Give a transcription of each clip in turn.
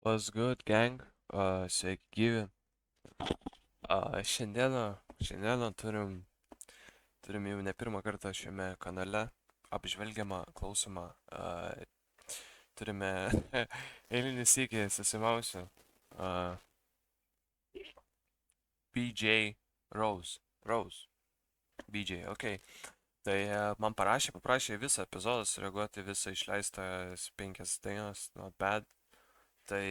What's good, gang? Sveiki gyvi. Šiandieną turim jau ne pirmą kartą šiame kanale apžvelgiamą, klausomą. Turime eilinį sykį susimausiu. BJ Rose. BJ, ok. Tai man paprašė visą epizodą sureaguoti, visą išleistas 5 dainas, not bad. Tai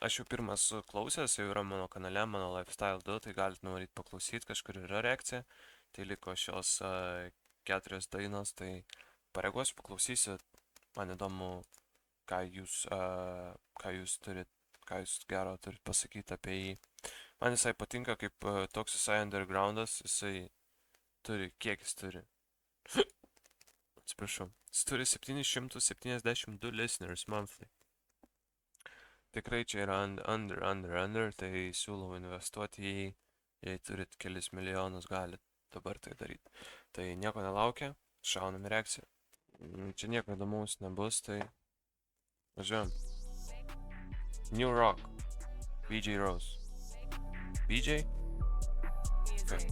aš jau pirmas klausęs, jau yra mano kanale, mano Lifestyle 2, tai galite nuvaryti paklausyti, kažkur yra reakcija. Tai liko šios 4 dainos, tai pareaguosiu, paklausysiu. Man įdomu, ką jūs gero turit pasakyti apie jį. Man visai patinka, kaip toks visai undergroundas, kiek jis turi? Atsiprašau. Jis turi 772 listeners monthly. Tikrai čia yra under, tai siūlau investuoti į jį. Jei turit kelis milijonus, galit dabar tai daryti. Tai nieko nelaukia, šaunam į reakciją. Čia nieko įdomaus nebus, tai važiuojam. New Rock, BJ Rose. BJ? Okay.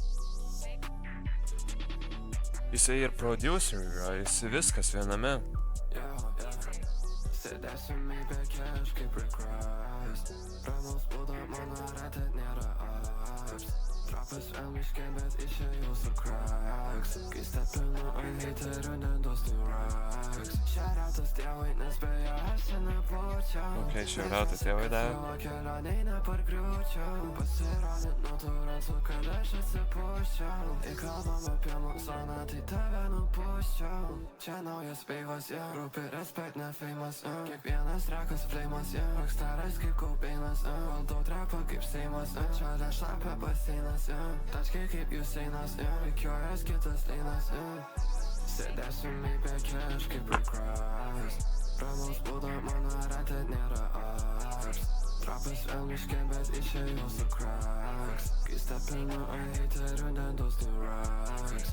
Jisai ir producer yra, jisai viskas viename. Sėdėsim į bekeš kaip Rick Ramos būdo mano rate nėra apps. Trapas vėl miške, bet išėjau su cracks. Kai stepinu ant haterių, neduos tų racks. Šiarautas tėvai, nes beje aš čia nebūčiau. Ok, šiarautas tėvai davė. Savo kelioniai nepargriūčiau. Pasirodint natūralu, kad aš atsipuščiau. Kai kalbam apie muzoną, tai tave nupuščiau. Čia naujas veivas, ja. Rūpi respect, ne famous, Kiekvienas rekas flamas, ja. Rockstaras kaip Cobainas, Valdau trapą kaip Seimas, Čia dar šlapia baseinas, Taškai kaip Juseinas, Rikiuojas kitas dainas, Sėdėsim į bekeš kaip Rick Ramos būdo mano rate nėra apps. Trapas vėl miške, bet išėjau su cracks. Kai stepinu ant haterių, neduos tų racks.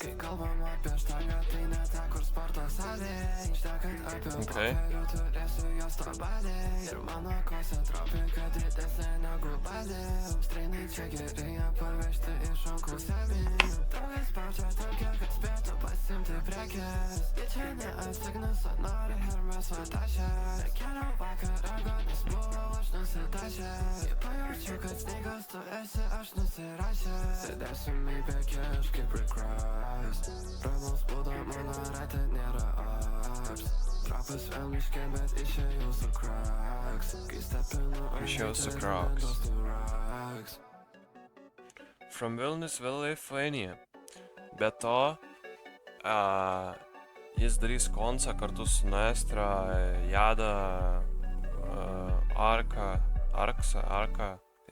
Kai kalbam apie štangą, tai ne ta, kur sporto salė. Ištekant apie popierių, turėsiu jos to badė. Ir mano koncentrofika didesnė negu badė. Streinai čia geri, parvežti iš rankų semį. Draugas spaudžia tokia, kad spėtų pasimti prekes. Jie čia neatsignas, o nori Hermeso tašę. Keliau vakarą, nes buvau aš nusitašęs. Jei pajaučiu, kad steigas tu esi, aš nusirašęs. Sėdėsim į bekeš kaip Rick Ramos būdo mano rate nėra apps. Trapas vėl miške, bet išėjau su cracks. Kai stepinu ant haterių, neduos tų racks. From Vilnius, Lithuania. Be to, jis darys koncą kartu su Nuestra, Jada, Arka.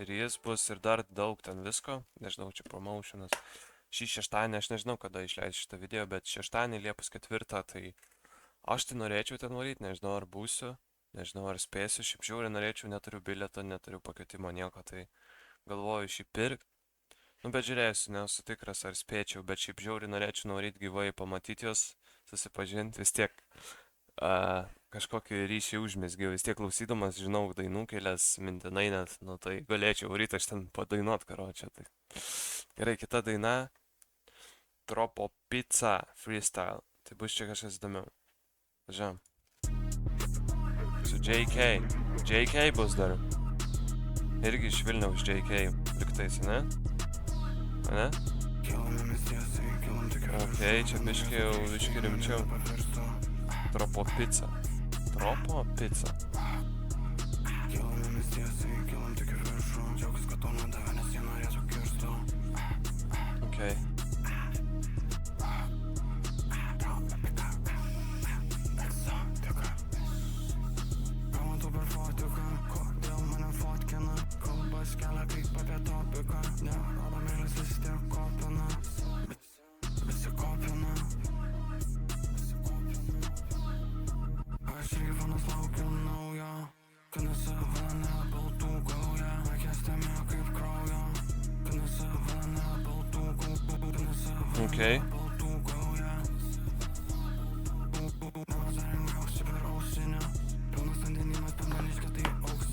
Ir jis bus ir dar daug ten visko. Nežinau, čia promotionas. Šį šeštadienį, aš nežinau, kada išleisiu šitą video, bet šeštadienį Liepos 4, tai aš tai norėčiau ten varyti, nežinau ar būsiu, nežinau ar spėsiu, šiaip žiauriai norėčiau, neturiu bileto, neturiu pakvietimo nieko, tai galvoju šį pirkt. Nu, bet žiūrėsiu, nesu tikras ar spėčiau, bet šiaip žiauriai norėčiau nuvaryti gyvai, pamatyti jos, susipažinti, vis tiek kažkokį ryšį užmezgiau, vis tiek klausydamas, žinau dainų kelias mintinai net, nu tai galėčiau varyti, aš ten padainuot karočią, tai gerai, kita daina. Tropo Pizza Freestyle. Tai bus čia kažkas įdomiau. Važiuojam. Su JK. JK bus dar. Irgi iš Vilniaus JK. Liktais, ne? Ne? Ok, čia biški rimčiau. Tropo Pizza. Tropo Pizza. Ok. Kelia kaip apie topiką, nerodo mėlis vis tiek kopina. Visi kopina. Aš Ivanas laukiu naujo, kad nesavane baltų gauja. Akėstame kaip kraujo, kad nesavane baltų gauja. Baltų gauja. Nemas dar rengiausi per ausinę. Pilnas vandenimas, pamališkė tai auks.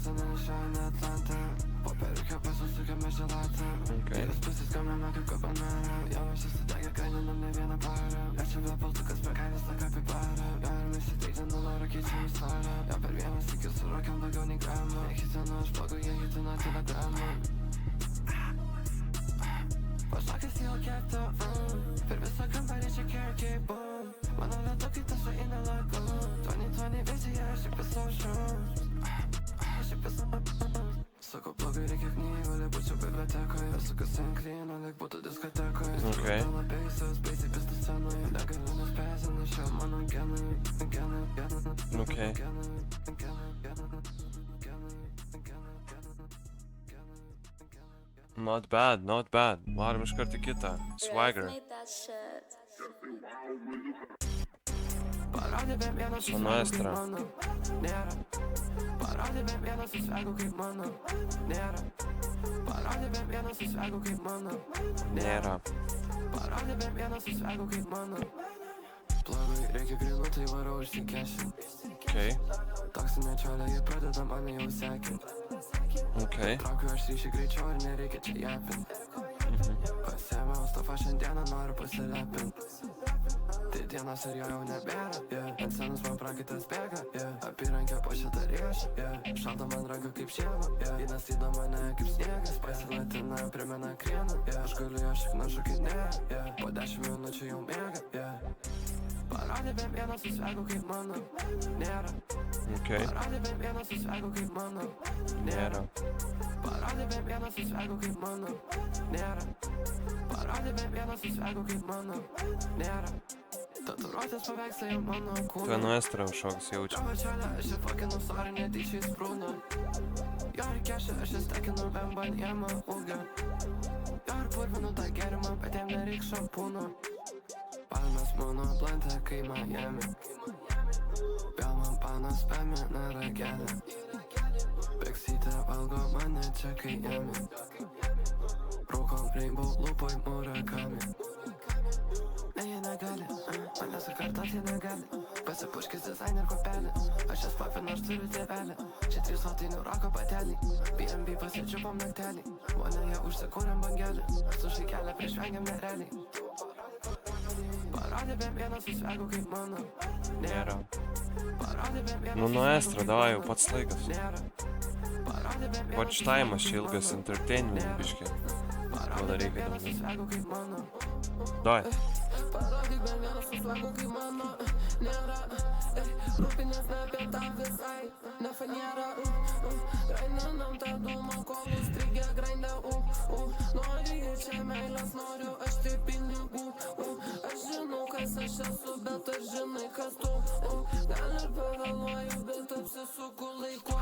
Tiesa nenešioja Atlantą Po perikio pasisukėme želatą Vyras pusės skambame kaip kapanarą Jau aš susidegę kaininam ne vieną parą Aš čia vlepaltukas per kainas tą kapiparą Ir mes įteikdami norą keičiam į svarą Jau per vienas iki surokiam daugiau nei gramą Hitinu aš blogu, jie hitino telegramą Pašokęs jau kėto Per visą kambarį čia kerkiai bum Mano lietukai tašo į nelagu 2020 vizija, aš tik visau šums Aš tik visau Sako blogai reikia knygų, lyg būčiau bibliotekoje Esu kas inklyno, lyg būtų diskotekoje Mano beisas, baisiai pistų scenoje Negaliu nespėsinu, šio mano genai Not bad, not bad. Varom iškart į kitą. Swagger. Su Nuestra. Parodė bent vienas su svegu kaip mano Nėra Parodė bent vienas su svegu kaip mano Nėra Parodė bent vienas su svegu kaip mano Blogai, reikia grinų, tai varau išsikešint Toksinė čiolė, jie pradeda mane jau sekint Traukiu aš ryšį greičiau ir nereikia čia japint Pasėmiau stafą šiandieną, noriu pasilepint Tai dienos ir jo jau nebėra Ant senos man prakaitas bėga Apyrankė po šitą riešą Šaldo man ranką kaip šieno Įnastydo mane kaip sniegas Pasilatina, primena krieną Aš galiu jo šiknašu kaip ne Po 10 minučių jau mėga Parodė bent vienas su svegu kaip mano Nėra Parodė bent vienas su svegu kaip mano Nėra Parodė bent vienas su svegu kaip mano Nėra Parodė bent vienas su svegu kaip mano Nėra Tatuiruotės paveikslai jau mano kūno Tu Nuestra šoks jaučia Tavo čiolė, aš čia fucking sorry, netyčiai sprūnu Jo ir kešė, aš čia stekinu bemban jama ūgio Jo ir purvinu tą gerimą, bet jam nereik šampūno Palmės mano plantė, kai Miami Vėl man panas spamė, nėra gelė Beksytė valgo mane čia, kai ėmė Rūkom rainbow lūpoj Murakami Ne, jie negali, manęs ir kartos jie negali Pasipuškis designer kopelį Aš jas papinu, aš turiu tėvelį Čia 3 saltinių roko patelį B&B pasičiupom naktelį Vonėje užsikūrėm bangelį Sušai kelią prieš vengiam nerealiai Parodė bent vienas su svegu kaip mano Nėra Parodė bent vienas Nu Nuestra, davai jau pats laikas Watch time'as čia ilgas entertainment biškė Tada reikia daugiau Davai Parodyk bent vienas su svegu kaip mano Nėra Rūpinės ne apie tą visai Ne faniera Graininam tą dūmą kol užstrigė grindė Nori ir čia meilės noriu Aš tik pinigų Aš žinau kas aš esu Bet aš žinai kas tu Gal ir pavėluoju Bet apsisuku laiku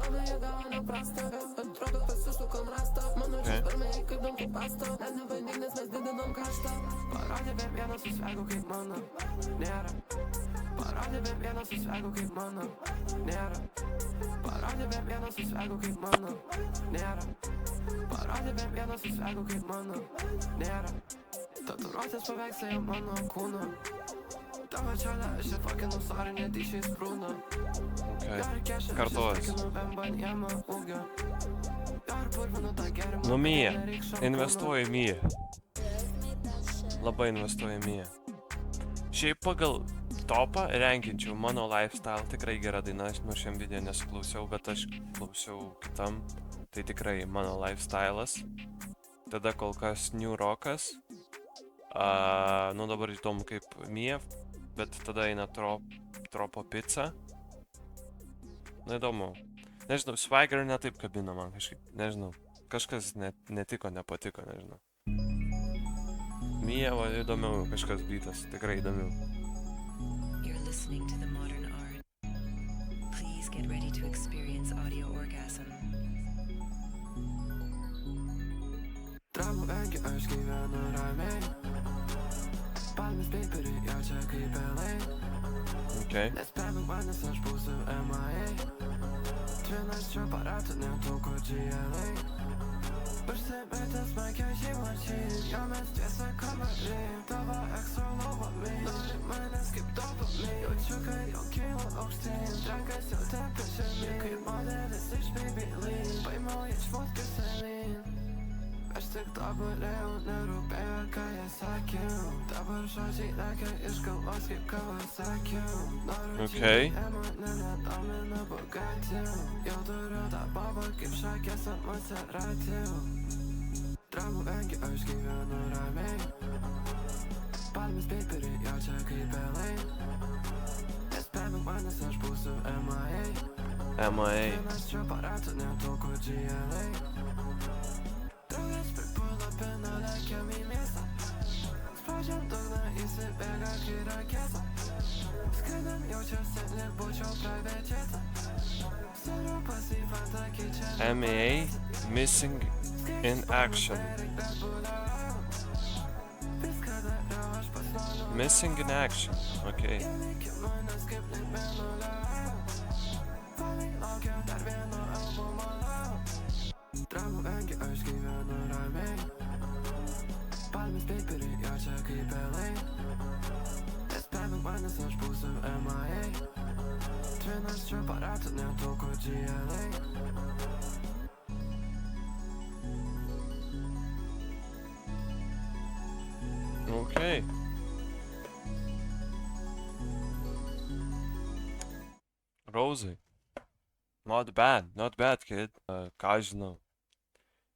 Tada jie gavo neprastą Atrodo pasisukam rastą Mano spermai kaip dantų pasta Net nebandyk nes mes didinam kaštą Parodė bent vienas su svegu kaip mano Nėra Parodė bent vienas su svegu kaip mano Nėra Parodė bent vienas su svegu kaip mano Nėra Parodė bent vienas su svegu kaip mano Nėra Tatuiruotės paveikslai jau mano kūno Tavo čiolė, aš čia fucking sorry, netyčiai sprūnu Kartuos Nu Mija, investuoju į Miją Labai investuoju į Miją Šiaip pagal topą renkinčiau Mano Lifestyle Tikrai gera daina, aš nuo šiam video nesiklausiau Bet aš klausiau kitam Tai tikrai Mano Lifestyle'as Tada kol kas New Rockas Nu dabar įdomu kaip Mija Bet tada eina Tropo Pizza Na įdomu Nežinau, Swagger netaip kabino man kažkaip Nežinau, kažkas netiko, nepatiko, nežinau Mija, va, įdomiau, kažkas beatas, tikrai įdomiau You're listening to the modern art. Please get ready to experience audio orgasm. Dramų vengiu, aš gyvenu ramiai Palmės paperiai, jo čia kaip LA Nespėmink manęs, aš būsiu MIA Tvinas čia aparatų, netuko GLA Užsimetęs smagiai žymačiai Jo mes tiesa kamariai Tavo ekso lovami Nori manęs kaip dopami Jaučiu, kai jau kyla aukštyn Trenkas jau tepia žemyn Kaip modelis iš Tobulėjau, nerūpėjo, ką jie sakiau. Dabar žodžiai lekia iš galvos kaip Kawasaki. Noriu Okay. mane nedomina Bugatti. Jau turiu tą bobą kaip šakės ant Maserati. Dramų vengiu, aš gyvenu ramiai. Palmės paperiai, jo čia kaip LA. Nespėmiau manęs, aš būsiu MIA. MIA. Vienas čia paratų, netauko GLA. Draugas pripulapino, lekiam į miestą. Spaudžiam dugną, įsibėga, kai raketa. Skraidam, jaučiuosi, lyg būčiau private jetą. Sirupas į fantą keičia. MIA, missing in action. Missing in action, okay. Dramų vengiu, aš gyvenu ramiai. Palmės paperiai, jo čia kaip LA. Nespėmiau manęs, aš būsiu MIA. Vienas čia paratų, netauko GLA. Okay. Rosie. Not bad, kid. Ką žinau.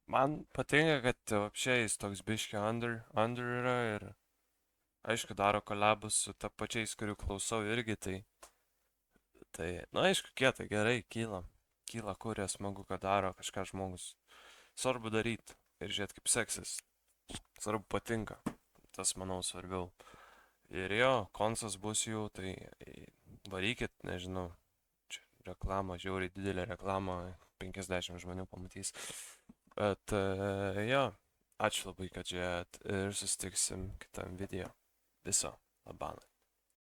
Man patinka, kad apšiai jis toks biški under yra ir aišku daro kolabus su ta pačiais, kurių klausau irgi, tai, nu aišku, kieta, gerai, kyla, kuria, smagu, kad daro kažką žmogus. Svarbu daryt ir žiūrėt kaip seksis. Svarbu patinka. Tas, manau, svarbiau. Ir jo, koncas bus jų, tai varykit, nežinau, čia reklama, žiauriai didelė reklama, 50 žmonių pamatys. Bet, jo, ačiū labai, kad žiūrėjot ir susitiksim kitam video. Viso, labanai.